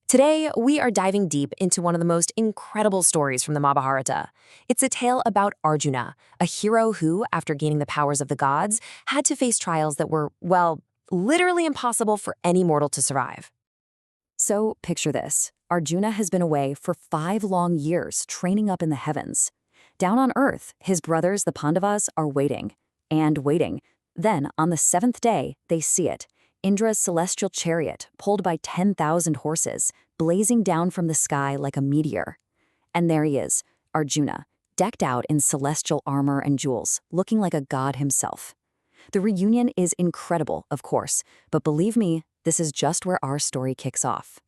Today, we are diving deep into one of the most incredible stories from the Mahabharata. It's a tale about Arjuna, a hero who, after gaining the powers of the gods, had to face trials that were, well, literally impossible for any mortal to survive. So, picture this. Arjuna has been away for 5 long years, training up in the heavens. Down on Earth, his brothers, the Pandavas, are waiting. And waiting. Then, on the 7th day, they see it. Indra's celestial chariot, pulled by 10,000 horses, blazing down from the sky like a meteor. And there he is, Arjuna, decked out in celestial armor and jewels, looking like a god himself. The reunion is incredible, of course, but believe me, this is just where our story kicks off.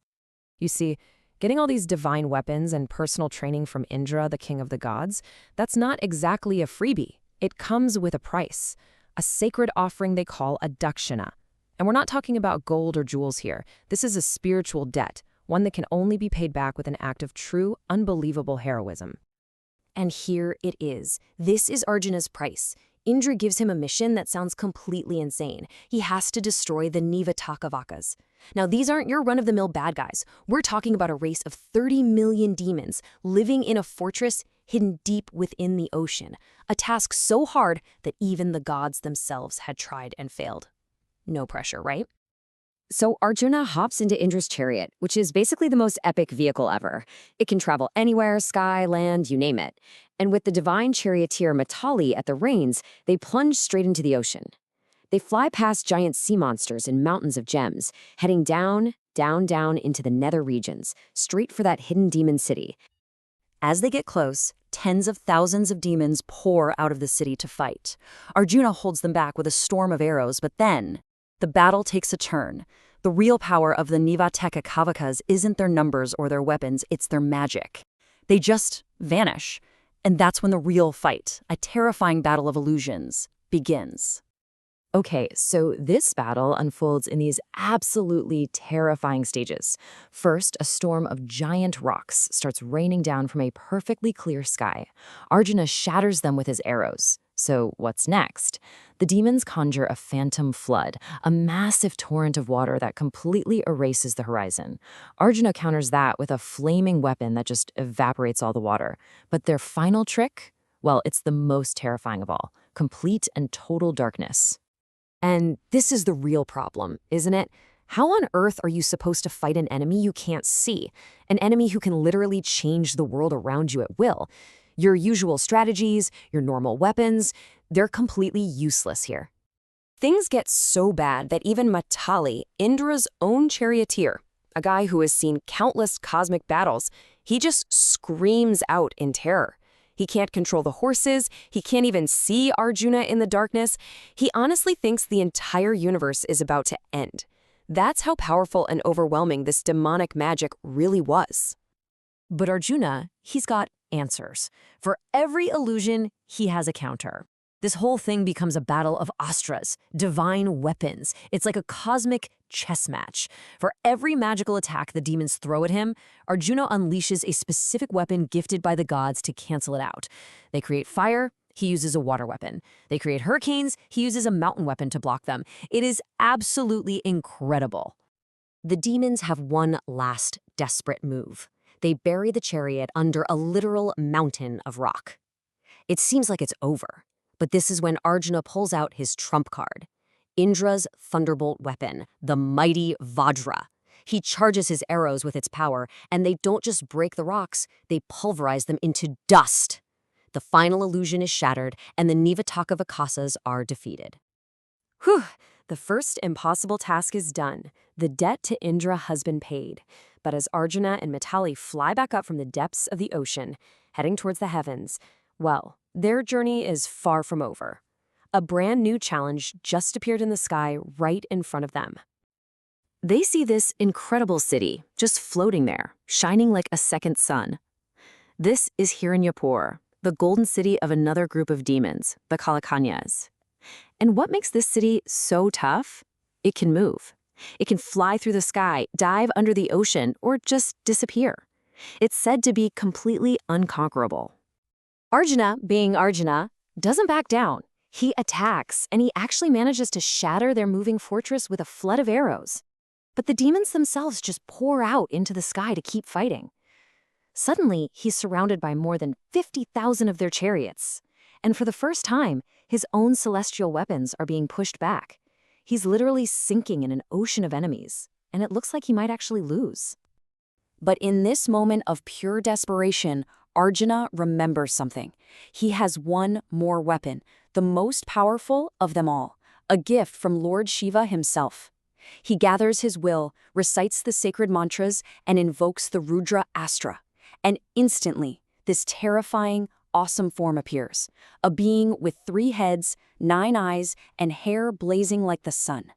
You see, getting all these divine weapons and personal training from Indra, the king of the gods, that's not exactly a freebie. It comes with a price, a sacred offering they call a dakshina. And we're not talking about gold or jewels here. This is a spiritual debt, one that can only be paid back with an act of true, unbelievable heroism. And here it is. This is Arjuna's price. Indra gives him a mission that sounds completely insane. He has to destroy the Nivatakavakas. Now, these aren't your run-of-the-mill bad guys. We're talking about a race of 30 million demons living in a fortress hidden deep within the ocean, a task so hard that even the gods themselves had tried and failed. No pressure, right? So Arjuna hops into Indra's chariot, which is basically the most epic vehicle ever. It can travel anywhere, sky, land, you name it. And with the divine charioteer Matali at the reins, they plunge straight into the ocean. They fly past giant sea monsters and mountains of gems, heading down, down, down into the nether regions, straight for that hidden demon city. As they get close, tens of thousands of demons pour out of the city to fight. Arjuna holds them back with a storm of arrows, but then the battle takes a turn. The real power of the Nivatakavakas isn't their numbers or their weapons, it's their magic. They just vanish. And that's when the real fight, a terrifying battle of illusions, begins. Okay, so this battle unfolds in these absolutely terrifying stages. First, a storm of giant rocks starts raining down from a perfectly clear sky. Arjuna shatters them with his arrows. So what's next? The demons conjure a phantom flood, a massive torrent of water that completely erases the horizon. Arjuna counters that with a flaming weapon that just evaporates all the water. But their final trick? Well, it's the most terrifying of all. Complete and total darkness. And this is the real problem, isn't it? How on earth are you supposed to fight an enemy you can't see? An enemy who can literally change the world around you at will? Your usual strategies, your normal weapons, they're completely useless here. Things get so bad that even Matali, Indra's own charioteer, a guy who has seen countless cosmic battles, he just screams out in terror. He can't control the horses, he can't even see Arjuna in the darkness. He honestly thinks the entire universe is about to end. That's how powerful and overwhelming this demonic magic really was. But Arjuna, he's got answers. For every illusion, he has a counter. This whole thing becomes a battle of astras, divine weapons. It's like a cosmic chess match. For every magical attack the demons throw at him, Arjuna unleashes a specific weapon gifted by the gods to cancel it out. They create fire, he uses a water weapon. They create hurricanes, he uses a mountain weapon to block them. It is absolutely incredible. The demons have one last desperate move. They bury the chariot under a literal mountain of rock. It seems like it's over, but this is when Arjuna pulls out his trump card, Indra's thunderbolt weapon, the mighty Vajra. He charges his arrows with its power, and they don't just break the rocks, they pulverize them into dust. The final illusion is shattered, and the Nivatakavakas are defeated. Whew! The first impossible task is done. The debt to Indra has been paid. But as Arjuna and Matali fly back up from the depths of the ocean, heading towards the heavens, well, their journey is far from over. A brand new challenge just appeared in the sky right in front of them. They see this incredible city just floating there, shining like a second sun. This is Hiranyapur, the golden city of another group of demons, the Kalakanyas. And what makes this city so tough? It can move. It can fly through the sky, dive under the ocean, or just disappear. It's said to be completely unconquerable. Arjuna, being Arjuna, doesn't back down. He attacks, and he actually manages to shatter their moving fortress with a flood of arrows. but the demons themselves just pour out into the sky to keep fighting. Suddenly, he's surrounded by more than 50,000 of their chariots. And for the first time, his own celestial weapons are being pushed back. He's literally sinking in an ocean of enemies, and it looks like he might actually lose. But in this moment of pure desperation, Arjuna remembers something. He has one more weapon, the most powerful of them all, a gift from Lord Shiva himself. He gathers his will, recites the sacred mantras, and invokes the Rudra Astra. And instantly, this terrifying, awesome form appears, a being with 3 heads, 9 eyes, and hair blazing like the sun.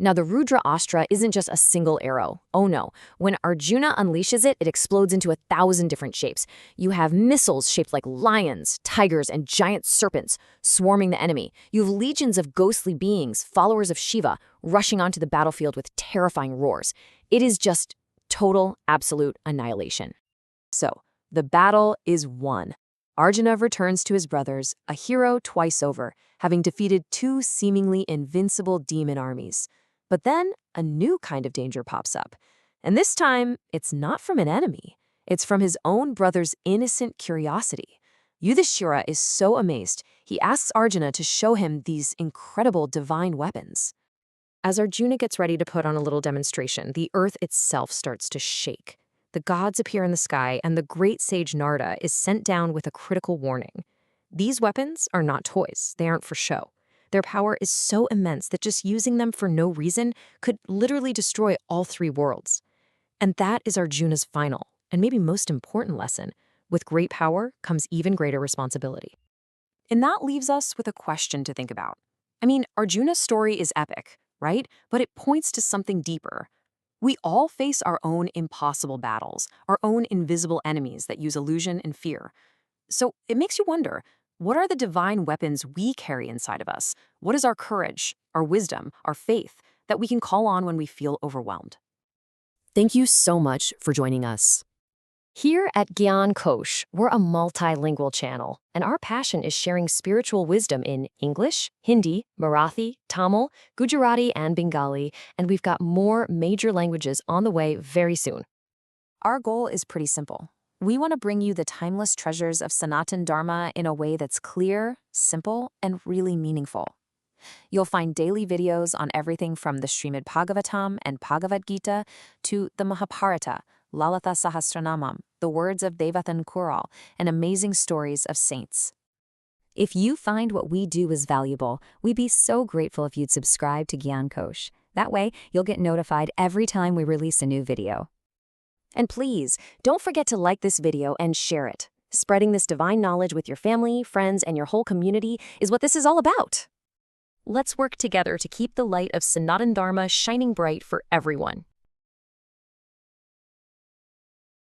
Now, the Rudra Astra isn't just a single arrow. Oh no, when Arjuna unleashes it, it explodes into 1,000 different shapes. You have missiles shaped like lions, tigers, and giant serpents swarming the enemy. You have legions of ghostly beings, followers of Shiva, rushing onto the battlefield with terrifying roars. It is just total, absolute annihilation. So, the battle is won. Arjuna returns to his brothers, a hero twice over, having defeated 2 seemingly invincible demon armies. But then, a new kind of danger pops up. And this time, it's not from an enemy. It's from his own brother's innocent curiosity. Yudhishthira is so amazed, he asks Arjuna to show him these incredible divine weapons. As Arjuna gets ready to put on a little demonstration, the earth itself starts to shake. The gods appear in the sky, and the great sage Narada is sent down with a critical warning. These weapons are not toys. They aren't for show. Their power is so immense that just using them for no reason could literally destroy all 3 worlds. And that is Arjuna's final, and maybe most important lesson. With great power comes even greater responsibility. And that leaves us with a question to think about. I mean, Arjuna's story is epic, right? But it points to something deeper. We all face our own impossible battles, our own invisible enemies that use illusion and fear. So it makes you wonder, what are the divine weapons we carry inside of us? What is our courage, our wisdom, our faith that we can call on when we feel overwhelmed? Thank you so much for joining us. Here at Gyan Kosh, we're a multilingual channel, and our passion is sharing spiritual wisdom in English, Hindi, Marathi, Tamil, Gujarati, and Bengali, and we've got more major languages on the way very soon. Our goal is pretty simple. We want to bring you the timeless treasures of Sanatan Dharma in a way that's clear, simple, and really meaningful. You'll find daily videos on everything from the Srimad Bhagavatam and Bhagavad Gita to the Mahabharata, Lalita Sahasranamam, the words of Devathan Kural, and amazing stories of saints. If you find what we do is valuable, we'd be so grateful if you'd subscribe to Gyan Kosh. That way, you'll get notified every time we release a new video. And please, don't forget to like this video and share it. Spreading this divine knowledge with your family, friends, and your whole community is what this is all about. Let's work together to keep the light of Sanatan Dharma shining bright for everyone.